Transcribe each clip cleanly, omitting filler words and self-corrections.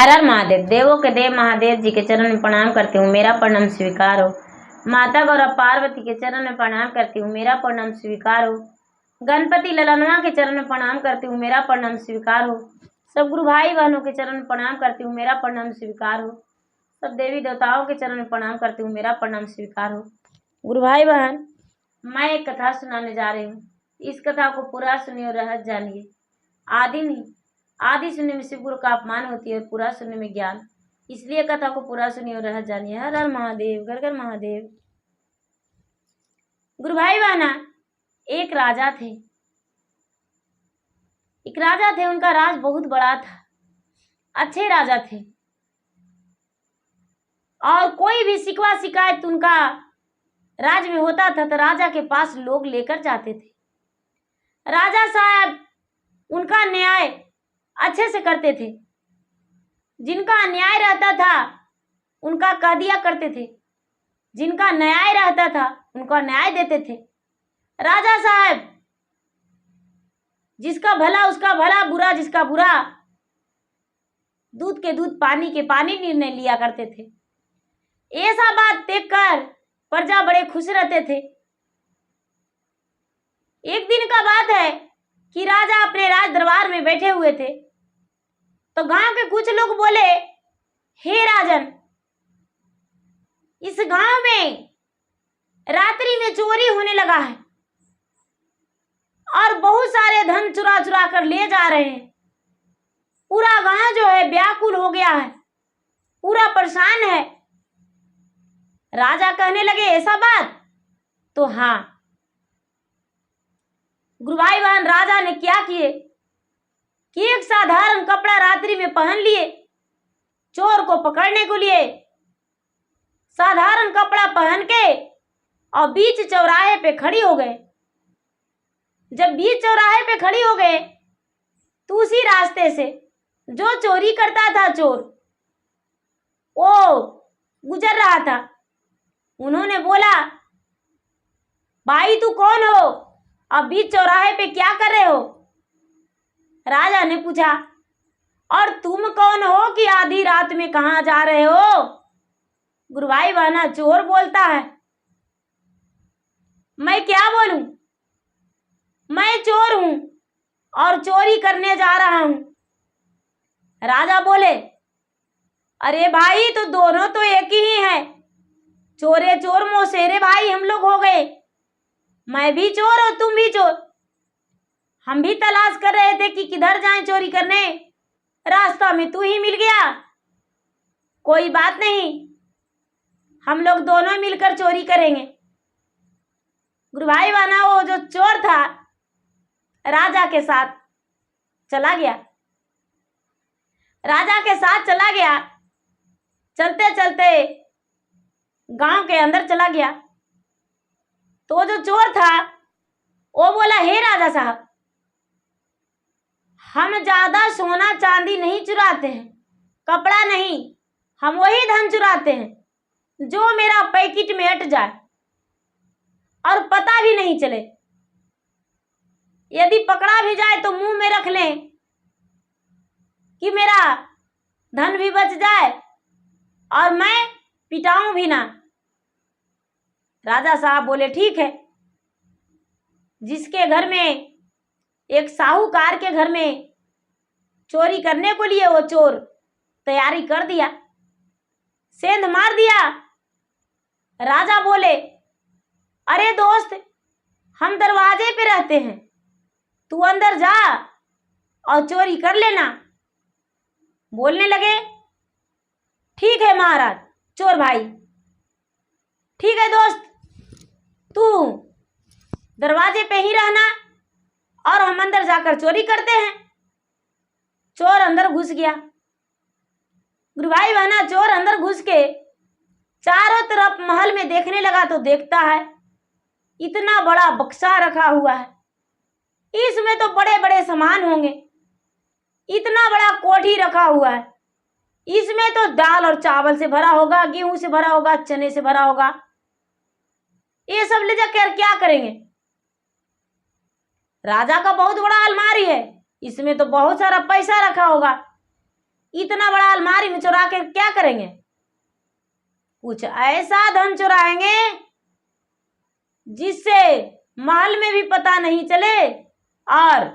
हर हर महादेव। देवों के देव महादेव जी के चरण में प्रणाम करती हूँ, मेरा प्रणाम स्वीकार हो। माता गौरव पार्वती के चरण में प्रणाम करती हूँ, मेरा प्रणाम स्वीकार हो। गणपति ललनवा के चरण में प्रणाम करती हूँ, मेरा प्रणाम स्वीकार हो। सब गुरु भाई बहनों के चरण में प्रणाम करती हूँ, मेरा प्रणाम स्वीकार हो। सब देवी देवताओं के चरण में प्रणाम करती हूँ, मेरा प्रणाम स्वीकार हो। गुरु भाई बहन, मैं एक कथा सुनाने जा रही हूँ। इस कथा को पूरा सुनिए और रहस्य जानिए। आदि नहीं, आदि सुनने में शिव गुरु का अपमान होती है और पूरा सुनने में ज्ञान। इसलिए कथा को पूरा सुनिए और रहस्य जानिए। हर हर महादेव, घर घर महादेव। गुरु भाई बहना, एक राजा थे। एक राजा थे, उनका राज बहुत बड़ा था। अच्छे राजा थे और कोई भी शिकवा शिकायत उनका राज में होता था तो राजा के पास लोग लेकर जाते थे। राजा साहब उनका न्याय अच्छे से करते थे। जिनका अन्याय रहता था उनका कह दिया करते थे, जिनका न्याय रहता था उनका न्याय देते थे। राजा साहब जिसका भला उसका भला, बुरा जिसका बुरा, दूध के दूध पानी के पानी निर्णय लिया करते थे। ऐसा बात देखकर प्रजा बड़े खुश रहते थे। एक दिन का बात है कि राजा अपने राज दरबार में बैठे हुए थे तो गांव के कुछ लोग बोले, हे राजन, इस गांव में रात्रि में चोरी होने लगा है और बहुत सारे धन चुरा चुरा कर ले जा रहे हैं। पूरा गांव जो है व्याकुल हो गया है, पूरा परेशान है। राजा कहने लगे, ऐसा बात? तो हाँ। गुरु भाई बहन, राजा ने क्या किए कि एक साधारण कपड़ा रात्रि में पहन लिए, चोर को पकड़ने के लिए साधारण कपड़ा पहन के और बीच चौराहे पे खड़ी हो गए। जब बीच चौराहे पे खड़ी हो गए तो उसी रास्ते से जो चोरी करता था चोर, वो गुजर रहा था। उन्होंने बोला, भाई तू कौन हो, अब बीच चौराहे पे क्या कर रहे हो? राजा ने पूछा, और तुम कौन हो कि आधी रात में कहां जा रहे हो? गुरु भाई बहना, चोर बोलता है। मैं क्या बोलूं? मैं चोर हूं और चोरी करने जा रहा हूं। राजा बोले, अरे भाई, तो दोनों तो एक ही हैं। चोरे चोर मौसेरे भाई हम लोग हो गए। मैं भी चोर और तुम भी चोर। हम भी तलाश कर रहे थे कि किधर जाएं चोरी करने, रास्ता में तू ही मिल गया। कोई बात नहीं, हम लोग दोनों मिलकर चोरी करेंगे। गुरु भाई बहना, वो जो चोर था राजा के साथ चला गया। राजा के साथ चला गया, चलते चलते गांव के अंदर चला गया। तो जो चोर था वो बोला, हे राजा साहब, हम ज्यादा सोना चांदी नहीं चुराते हैं, कपड़ा नहीं, हम वही धन चुराते हैं जो मेरा पैकेट में अट जाए और पता भी नहीं चले। यदि पकड़ा भी जाए तो मुंह में रख लें कि मेरा धन भी बच जाए और मैं पिटाऊं भी ना। राजा साहब बोले, ठीक है। जिसके घर में, एक साहूकार के घर में चोरी करने को लिए वो चोर तैयारी कर दिया, सेंध मार दिया। राजा बोले, अरे दोस्त, हम दरवाजे पे रहते हैं, तू अंदर जा और चोरी कर लेना। बोलने लगे, ठीक है महाराज, चोर भाई, ठीक है दोस्त, तू दरवाजे पे ही रहना और हम अंदर जाकर चोरी करते हैं। चोर अंदर घुस गया। गुरु भाई बहना, चोर अंदर घुस के चारों तरफ महल में देखने लगा तो देखता है इतना बड़ा बक्सा रखा हुआ है, इसमें तो बड़े बड़े सामान होंगे। इतना बड़ा कोठी रखा हुआ है, इसमें तो दाल और चावल से भरा होगा, गेहूं से भरा होगा, चने से भरा होगा। ये सब ले जाकर क्या करेंगे? राजा का बहुत बड़ा अलमारी है, इसमें तो बहुत सारा पैसा रखा होगा। इतना बड़ा अलमारी में चुरा के क्या करेंगे? कुछ ऐसा धन चुराएंगे जिससे महल में भी पता नहीं चले और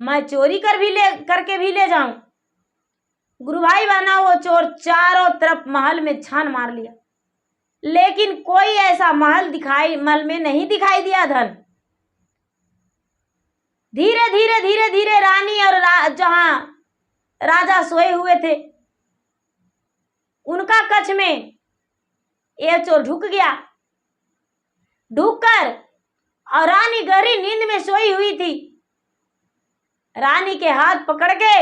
मैं चोरी करके भी ले जाऊं। गुरु भाई बहना, वो चोर चारों तरफ महल में छान मार लिया, लेकिन कोई ऐसा महल में नहीं दिखाई दिया धन। धीरे धीरे धीरे धीरे रानी और जहां राजा सोए हुए थे उनका कक्ष में यह चोर ढुक गया। ढुककर और रानी गहरी नींद में सोई हुई थी। रानी के हाथ पकड़ के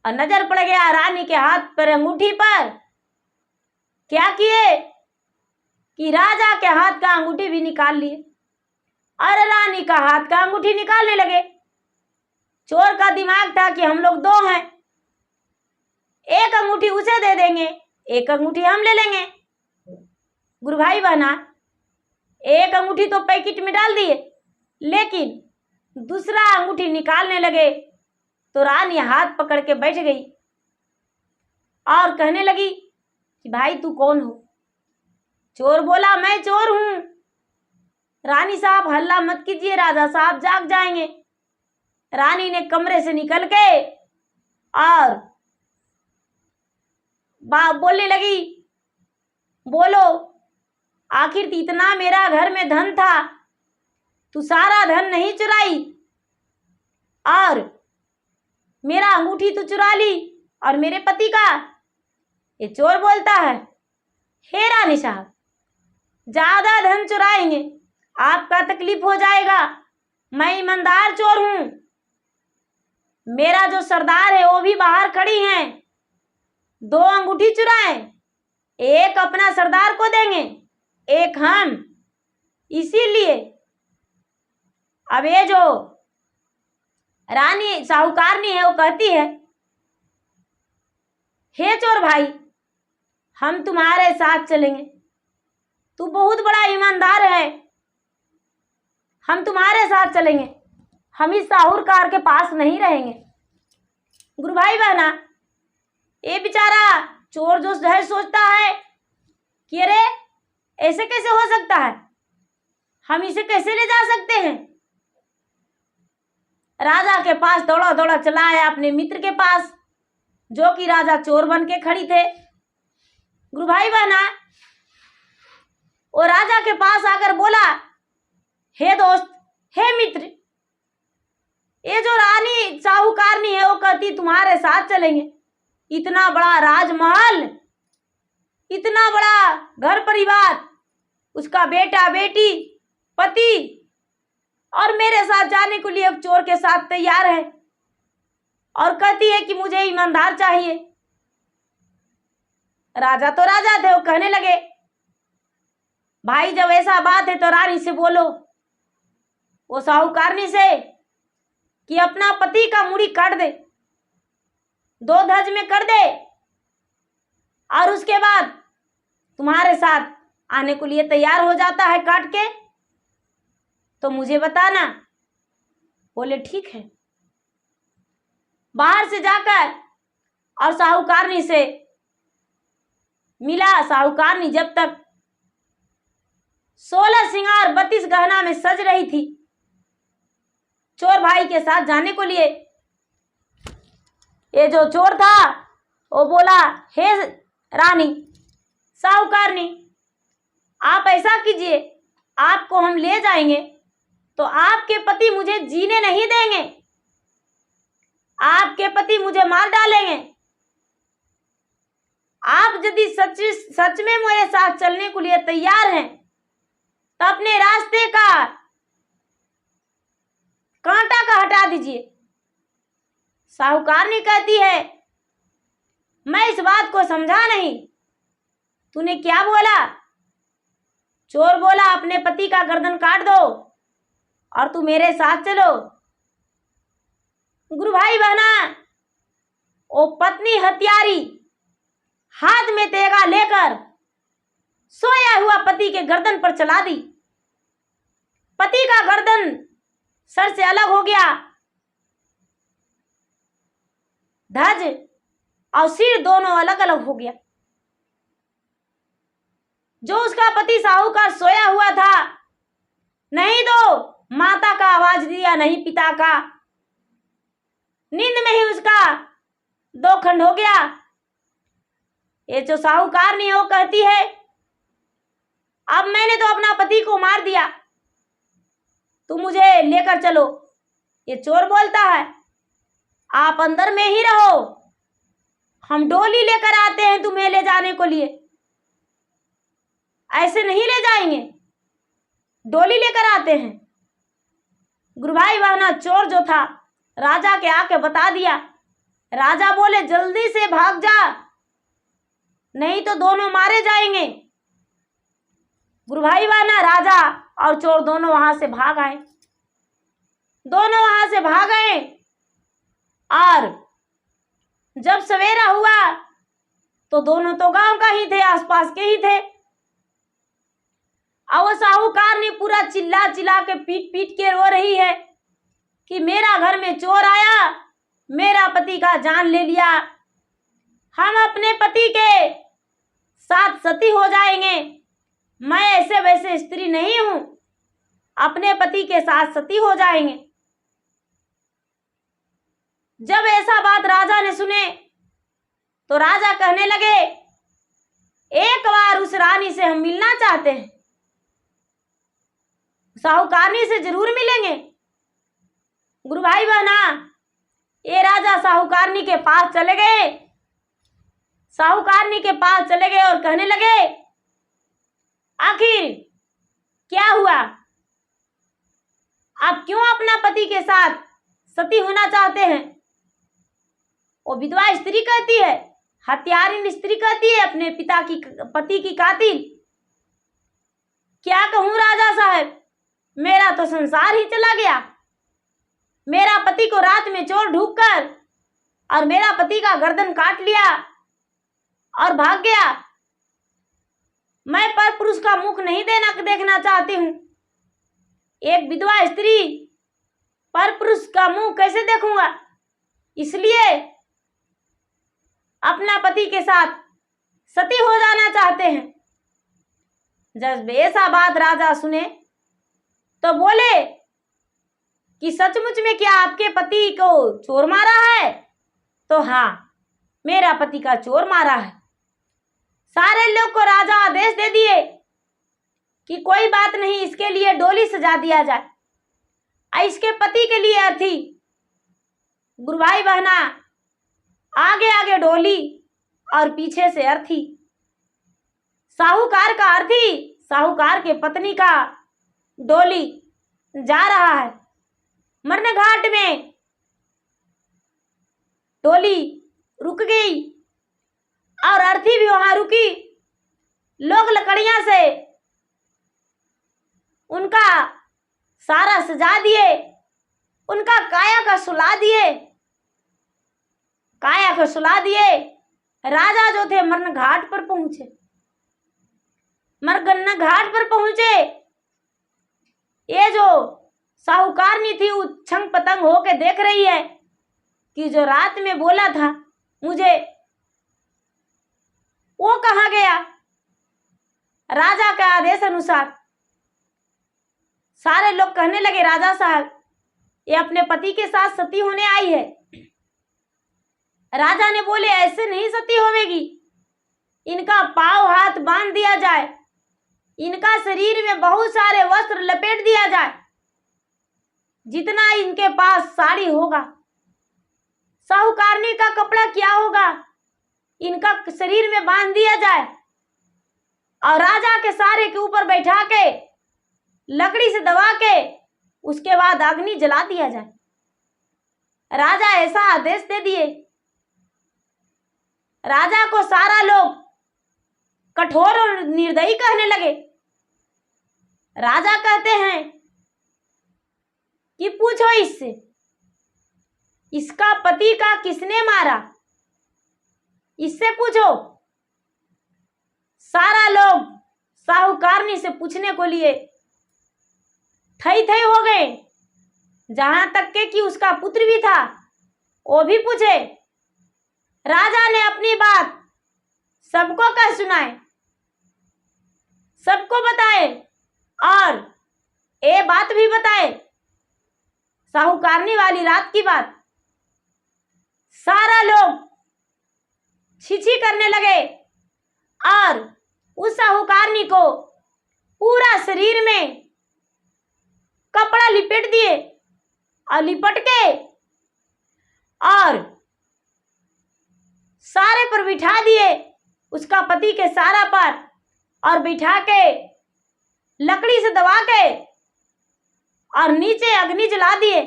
और नजर पड़ गया रानी के हाथ पर अंगूठी पर। क्या किए कि राजा के हाथ का अंगूठी भी निकाल लिए और रानी का हाथ का अंगूठी निकालने लगे। चोर का दिमाग था कि हम लोग दो हैं, एक अंगूठी उसे दे देंगे, एक अंगूठी हम ले लेंगे। गुरु भाई बहना, एक अंगूठी तो पैकेट में डाल दिए, लेकिन दूसरा अंगूठी निकालने लगे तो रानी हाथ पकड़ के बैठ गई और कहने लगी कि भाई तू कौन हो? चोर बोला, मैं चोर हूं। रानी साहब हल्ला मत कीजिए, राजा साहब जाग जाएंगे। रानी ने कमरे से निकल के और बोलने लगी, बोलो, आखिर इतना मेरा घर में धन था, तू सारा धन नहीं चुराई और मेरा अंगूठी तो चुरा ली और मेरे पति का। ये चोर बोलता है, हे रानी साहब, ज्यादा धन चुराएंगे आपका तकलीफ हो जाएगा, मैं ईमानदार चोर हूं। मेरा जो सरदार है वो भी बाहर खड़ी हैं, दो अंगूठी चुराए, एक अपना सरदार को देंगे, एक हम। इसीलिए अब ये जो रानी साहूकारनी है वो कहती है, हे चोर भाई, हम तुम्हारे साथ चलेंगे, तू बहुत बड़ा ईमानदार है, हम तुम्हारे साथ चलेंगे, हम इस साहूकार के पास नहीं रहेंगे। गुरु भाई बहना, ये बेचारा चोर जो है सोचता है कि अरे ऐसे कैसे हो सकता है, हम इसे कैसे ले जा सकते हैं। राजा के पास दौड़ा दौड़ा चला आया, अपने मित्र के पास जो कि राजा चोर बन के खड़ी थे। गुरु भाई बहना, वो राजा के पास आकर बोला, हे दोस्त, हे मित्र, ये जो रानी साहूकारनी है वो कहती तुम्हारे साथ चलेंगे। इतना बड़ा राजमहल, इतना बड़ा घर परिवार, उसका बेटा बेटी पति, और मेरे साथ जाने के लिए चोर के साथ तैयार है और कहती है कि मुझे ईमानदार चाहिए। राजा तो राजा थे, वो कहने लगे, भाई जब ऐसा बात है तो रानी से बोलो, वो साहूकारनी से, कि अपना पति का मुड़ी काट दे, 2 गज में कर दे और उसके बाद तुम्हारे साथ आने के लिए तैयार हो जाता है काट के तो मुझे बताना। बोले ठीक है। बाहर से जाकर और साहूकारनी से मिला। साहूकारनी जब तक 16 श्रृंगार 32 गहना में सज रही थी चोर भाई के साथ जाने को लिए, ये जो चोर था वो बोला, हे रानी साहूकारनी, आप ऐसा कीजिए, आपको हम ले जाएंगे तो आपके पति मुझे जीने नहीं देंगे, आपके पति मुझे मार डालेंगे। आप यदि सच में मेरे साथ चलने के लिए तैयार हैं तो अपने रास्ते का कांटा का हटा दीजिए। साहूकारनी कहती है, मैं इस बात को समझा नहीं, तूने क्या बोला? चोर बोला, अपने पति का गर्दन काट दो और तू मेरे साथ चलो। गुरु भाई बहना, वो पत्नी हत्यारी हाथ में तेगा लेकर सोया हुआ पति के गर्दन पर चला दी। पति का गर्दन सर से अलग हो गया। धज और सिर दोनों अलग अलग हो गया। जो उसका पति साहूकार सोया हुआ था, नहीं तो माता का आवाज दिया, नहीं पिता का। नींद में ही उसका दो खंड हो गया। ये जो साहूकार नहीं, वो कहती है अब मैंने तो अपना पति को मार दिया, तुम मुझे लेकर चलो। ये चोर बोलता है आप अंदर में ही रहो, हम डोली लेकर आते हैं तुम्हें ले जाने को लिए। ऐसे नहीं ले जाएंगे, डोली लेकर आते हैं। गुरुभाई बहना चोर जो था राजा के आके बता दिया। राजा बोले जल्दी से भाग जा, नहीं तो दोनों मारे जाएंगे। गुरुभाई बहना राजा और चोर दोनों वहां से भाग आए। दोनों वहां से भाग गए और जब सवेरा हुआ तो दोनों तो गांव का ही थे, आसपास के ही थे। और वो साहूकार ने पूरा चिल्ला चिल्ला के पीट पीट के रो रही है कि मेरा घर में चोर आया, मेरा पति का जान ले लिया, हम अपने पति के साथ सती हो जाएंगे। मैं ऐसे वैसे स्त्री नहीं हूं, अपने पति के साथ सती हो जाएंगे। जब ऐसा बात राजा ने सुने तो राजा कहने लगे एक बार उस रानी से हम मिलना चाहते हैं, साहूकारनी से जरूर मिलेंगे। गुरुभाई बहना ये राजा साहूकारनी के पास चले गए। साहूकारनी के पास चले गए और कहने लगे आखिर क्या हुआ, आप क्यों अपना पति के साथ सती होना चाहते हैं? वो विधवा स्त्री कहती है, हत्यारिन स्त्री कहती है, अपने पति की कातिल। क्या कहूं राजा साहब, मेरा तो संसार ही चला गया। मेरा पति को रात में चोर ढूंढकर और मेरा पति का गर्दन काट लिया और भाग गया। मैं पर पुरुष का मुख नहीं देखना चाहती हूं। एक विधवा स्त्री पर पुरुष का मुंह कैसे देखूंगा, इसलिए अपना पति के साथ सती हो जाना चाहते हैं। जब ऐसा बात राजा सुने तो बोले कि सचमुच में क्या आपके पति को चोर मारा है? तो हाँ, मेरा पति का चोर मारा है। सारे लोग को राजा आदेश दे दिए कि कोई बात नहीं, इसके लिए डोली सजा दिया जाए, इसके पति के लिए अर्थी। गुरुभाई बहना आगे आगे डोली और पीछे से अर्थी। साहूकार का अर्थी, साहूकार के पत्नी का डोली जा रहा है। मरने घाट में डोली रुक गई और अर्थी भी वहां रुकी। लोग लकड़ियां से उनका सारा सजा दिए, उनका काया का सुला दिए। राजा जो थे मरण घाट पर पहुंचे। मरगन्ना घाट पर पहुंचे। ये जो साहूकारनी थी वो छंग पतंग होके देख रही है कि जो रात में बोला था मुझे, वो कहाँ गया। राजा के आदेश अनुसार सारे लोग कहने लगे राजा साहब ये अपने पति के साथ सती होने आई है। राजा ने बोले ऐसे नहीं सती होवेगी, इनका पांव हाथ बांध दिया जाए, इनका शरीर में बहुत सारे वस्त्र लपेट दिया जाए, जितना इनके पास साड़ी होगा। साहूकारनी का कपड़ा क्या होगा, इनका शरीर में बांध दिया जाए और राजा के सारे के ऊपर बैठा के लकड़ी से दबा के उसके बाद अग्नि जला दिया जाए। राजा ऐसा आदेश दे दिए। राजा को सारा लोग कठोर और निर्दयी कहने लगे। राजा कहते हैं कि पूछो इससे, इसका पति का किसने मारा, इससे पूछो। सारा लोग साहूकारनी से पूछने को लिए थई थई हो गए। जहां तक के कि उसका पुत्र भी था वो भी पूछे राजा ने अपनी बात सबको कह सुनाए, सबको बताए और ये बात भी बताए, साहूकारनी वाली रात की बात। सारा लोग छिछी करने लगे और उस साहूकारनी को पूरा शरीर में कपड़ा लिपेट दिए और लिपट के और सारे पर बिठा दिए, उसका पति के सारा पर, और बिठा के लकड़ी से दबा के और नीचे अग्नि जला दिए।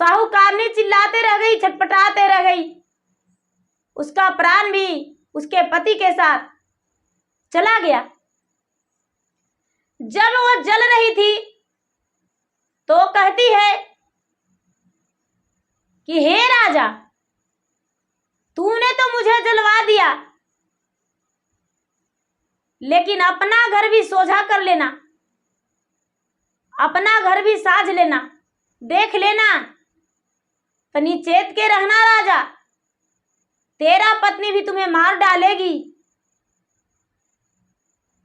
साहूकारनी चिल्लाते रह गई, छटपटाते रह गई। उसका प्राण भी उसके पति के साथ चला गया। जब वो जल रही थी तो कहती है कि हे राजा, तूने तो मुझे जलवा दिया, लेकिन अपना घर भी सोझा कर लेना, अपना घर भी साझ लेना, देख लेना, तनी चेत के रहना राजा, तेरा पत्नी भी तुम्हें मार डालेगी।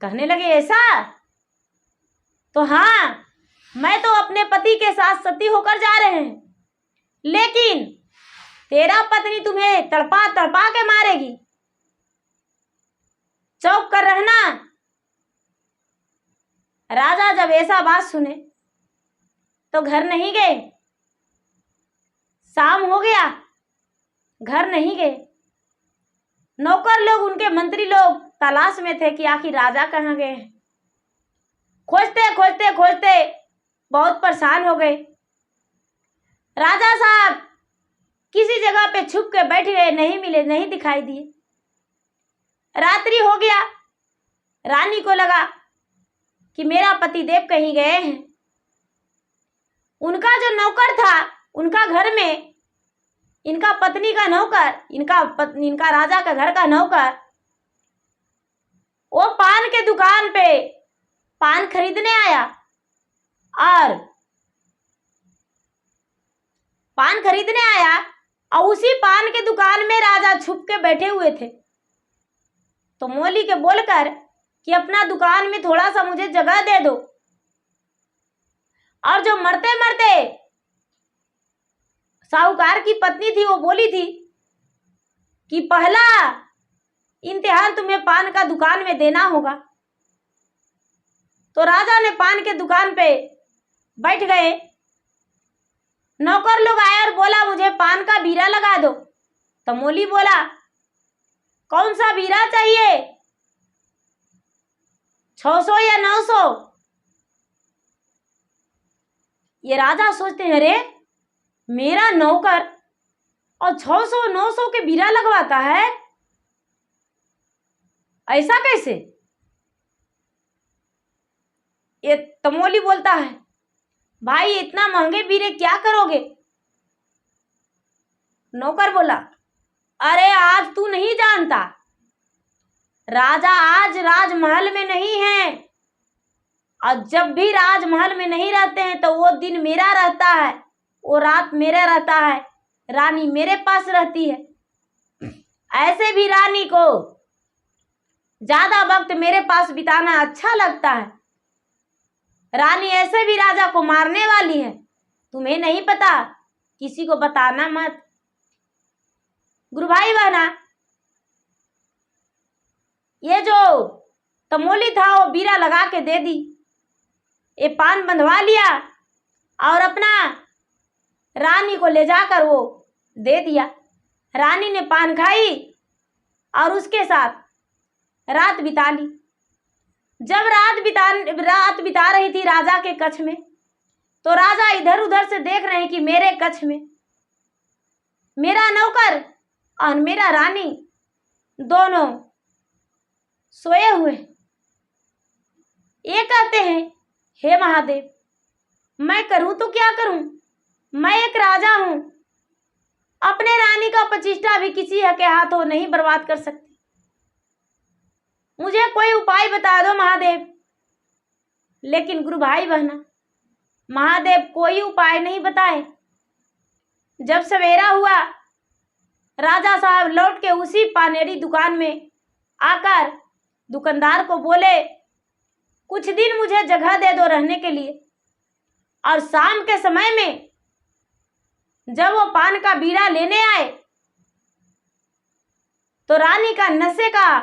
कहने लगे ऐसा? तो हाँ, मैं तो अपने पति के साथ सती होकर जा रहे हैं, लेकिन तेरा पत्नी तुम्हें तड़पा तड़पा के मारेगी, चौक कर रहना। राजा जब ऐसा बात सुने तो घर नहीं गए। शाम हो गया, घर नहीं गए। नौकर लोग, उनके मंत्री लोग तलाश में थे कि आखिर राजा कहाँ गए। खोजते खोजते खोजते बहुत परेशान हो गए। राजा साहब किसी जगह पे छुप के बैठ गए, नहीं मिले, नहीं दिखाई दिए। रात्रि हो गया। रानी को लगा कि मेरा पतिदेव कहीं गए हैं। उनका जो नौकर था, उनका घर में इनका पत्नी का नौकर, इनका राजा का घर का नौकर, वो पान के दुकान पे पान खरीदने आया और पान खरीदने आया और उसी पान के दुकान में राजा छुप के बैठे हुए थे। तो मौली के बोलकर कि अपना दुकान में थोड़ा सा मुझे जगह दे दो। और जो मरते मरते साहूकार की पत्नी थी, वो बोली थी कि पहला इम्तिहान तुम्हें पान का दुकान में देना होगा। तो राजा ने पान के दुकान पे बैठ गए। नौकर लोग आए और बोला मुझे पान का बीरा लगा दो। तो मौली बोला कौन सा बीरा चाहिए, 600 या 900? ये राजा सोचते हैं अरे मेरा नौकर और 600-900 के बीरा लगवाता है, ऐसा कैसे? ये तमोली बोलता है भाई इतना महंगे बीरे क्या करोगे? नौकर बोला अरे आज तू नहीं जानता, राजा आज राजमहल में नहीं है, और जब भी राजमहल में नहीं रहते हैं तो वो दिन मेरा रहता है, वो रात मेरा रहता है, रानी मेरे पास रहती है। ऐसे भी रानी को ज्यादा वक्त मेरे पास बिताना अच्छा लगता है। रानी ऐसे भी राजा को मारने वाली है, तुम्हें नहीं पता, किसी को बताना मत। गुरु भाई बहना, ये जो तमोली था वो बीरा लगा के दे दी, ये पान बंधवा लिया और अपना रानी को ले जाकर वो दे दिया। रानी ने पान खाई और उसके साथ रात बिता ली। जब रात बिता रही थी राजा के कक्ष में, तो राजा इधर उधर से देख रहे हैं कि मेरे कक्ष में मेरा नौकर और मेरा रानी दोनों सोए हुए। ये कहते हैं हे महादेव, मैं करूं तो क्या करूं, मैं एक राजा हूं, अपने रानी का प्रतिष्ठा भी किसी के हाथों नहीं बर्बाद कर सकती, मुझे कोई उपाय बता दो महादेव। लेकिन गुरु भाई बहना, महादेव कोई उपाय नहीं बताए। जब सवेरा हुआ, राजा साहब लौट के उसी पानेरी दुकान में आकर दुकानदार को बोले, कुछ दिन मुझे जगह दे दो रहने के लिए, और शाम के समय में जब वो पान का बीड़ा लेने आए तो रानी का नशे का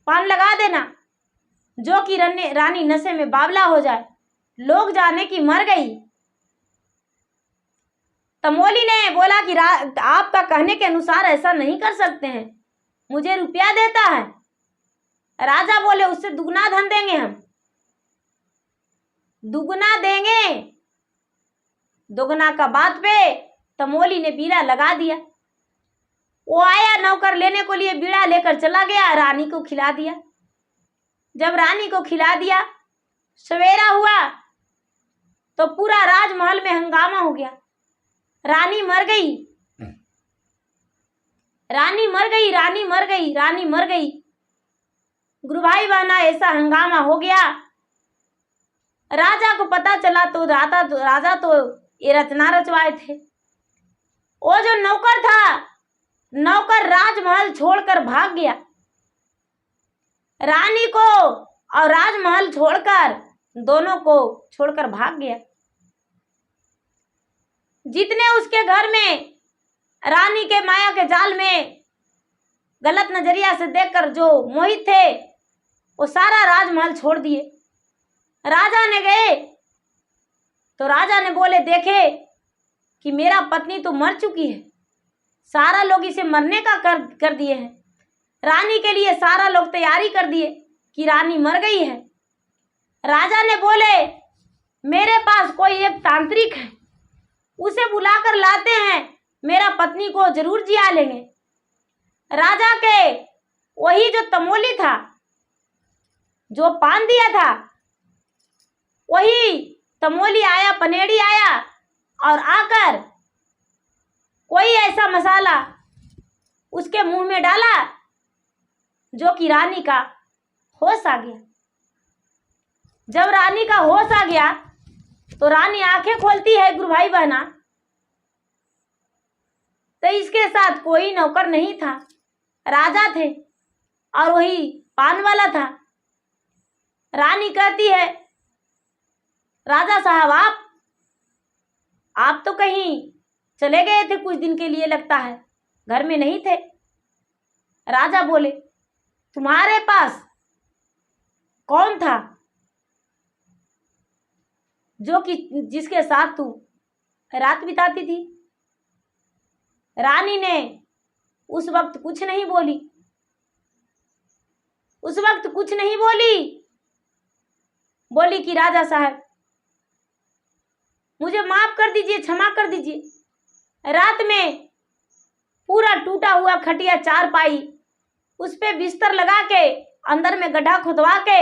पान लगा देना, जो कि रानी नशे में बावला हो जाए, लोग जाने की मर गई। तमोली ने बोला कि आपका कहने के अनुसार ऐसा नहीं कर सकते हैं, मुझे रुपया देता है। राजा बोले, उससे दुगना धन देंगे, हम दुगना देंगे। दुगना का बात पे तमोली ने बीड़ा लगा दिया। वो आया नौकर लेने को लिए, बीड़ा लेकर चला गया, रानी को खिला दिया। जब रानी को खिला दिया, सवेरा हुआ तो पूरा राजमहल में हंगामा हो गया। रानी मर गई, रानी मर गई, रानी मर गई, रानी मर गई। गुरु भाई बहना, ऐसा हंगामा हो गया। राजा को पता चला तो राजा तो ये रचना रचवाए थे। वो जो नौकर था, नौकर राजमहल छोड़कर भाग गया। रानी को और राजमहल छोड़कर, दोनों को छोड़कर भाग गया। जितने उसके घर में रानी के माया के जाल में गलत नजरिया से देखकर जो मोहित थे, वो सारा राजमहल छोड़ दिए। राजा ने गए तो राजा ने बोले, देखे कि मेरा पत्नी तो मर चुकी है, सारा लोग इसे मरने का कर दिए हैं। रानी के लिए सारा लोग तैयारी कर दिए कि रानी मर गई है। राजा ने बोले, मेरे पास कोई एक तांत्रिक है, उसे बुलाकर लाते हैं, मेरा पत्नी को जरूर जिया लेंगे। राजा के वही जो तमोली था, जो पान दिया था, वही तमोली आया, पनेड़ी आया, और आकर कोई ऐसा मसाला उसके मुंह में डाला जो कि रानी का होश आ गया। जब रानी का होश आ गया तो रानी आंखें खोलती है। गुरु भाई बहना, तो इसके साथ कोई नौकर नहीं था, राजा थे और वही पान वाला था। रानी कहती है, राजा साहब आप तो कहीं चले गए थे कुछ दिन के लिए, लगता है घर में नहीं थे। राजा बोले, तुम्हारे पास कौन था जो कि जिसके साथ तू रात बिताती थी? रानी ने उस वक्त कुछ नहीं बोली, उस वक्त कुछ नहीं बोली। बोली कि राजा साहब मुझे माफ कर दीजिए, क्षमा कर दीजिए। रात में पूरा टूटा हुआ खटिया चारपाई, उस पे बिस्तर लगा के, अंदर में गड्ढा खुदवा के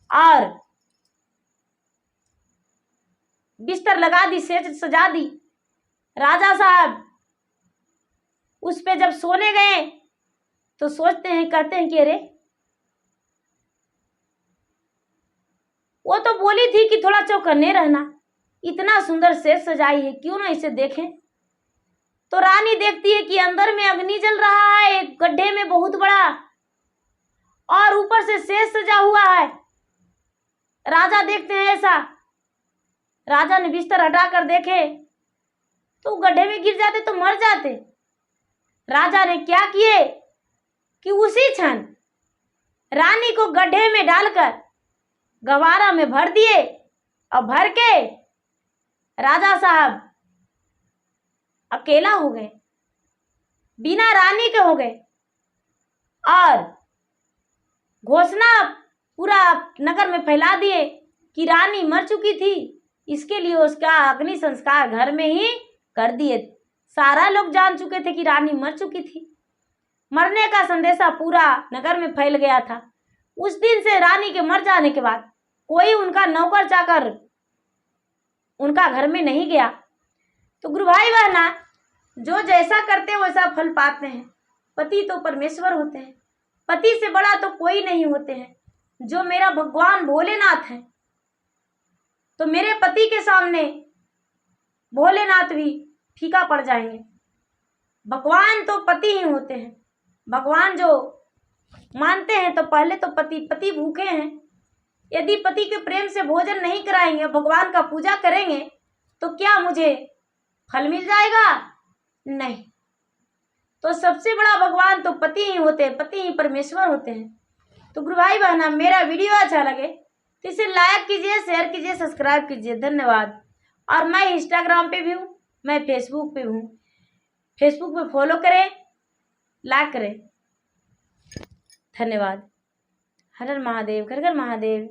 और बिस्तर लगा दी, सेज सजा दी। राजा साहब उस पे जब सोने गए तो सोचते हैं, कहते हैं कि अरे वो तो बोली थी कि थोड़ा चौकन्ने रहना, इतना सुंदर सेज सजाई है, क्यों ना इसे देखें। तो रानी देखती है कि अंदर में अग्नि जल रहा है, एक गड्ढे में बहुत बड़ा, और ऊपर से सेज सजा हुआ है। राजा देखते हैं ऐसा, राजा ने बिस्तर हटाकर देखे तो गड्ढे में गिर जाते तो मर जाते। राजा ने क्या किए कि उसी क्षण रानी को गड्ढे में डालकर गवारा में भर दिए, और भर के राजा साहब अकेला हो गए, बिना रानी के हो गए, और घोषणा पूरा नगर में फैला दिए कि रानी मर चुकी थी, इसके लिए उसका अग्नि संस्कार घर में ही कर दिए। सारा लोग जान चुके थे कि रानी मर चुकी थी। मरने का संदेशा पूरा नगर में फैल गया था। उस दिन से रानी के मर जाने के बाद कोई उनका नौकर चाकर उनका घर में नहीं गया। तो गुरु भाई बहना, जो जैसा करते वैसा फल पाते हैं। पति तो परमेश्वर होते हैं, पति से बड़ा तो कोई नहीं होते हैं। जो मेरा भगवान भोलेनाथ है, तो मेरे पति के सामने भोलेनाथ भी फीका पड़ जाएंगे। भगवान तो पति ही होते हैं। भगवान जो मानते हैं तो पहले तो पति भूखे हैं। यदि पति के प्रेम से भोजन नहीं कराएंगे, भगवान का पूजा करेंगे, तो क्या मुझे फल मिल जाएगा? नहीं। तो सबसे बड़ा भगवान तो पति ही होते हैं, पति ही परमेश्वर होते हैं। तो गुरु भाई बहना, मेरा वीडियो अच्छा लगे तो इसे लाइक कीजिए, शेयर कीजिए, सब्सक्राइब कीजिए। धन्यवाद। और मैं इंस्टाग्राम पे भी हूँ, मैं फेसबुक पे हूँ। फेसबुक पे फॉलो करें, लाइक करें। धन्यवाद। हर हर महादेव, घर घर महादेव।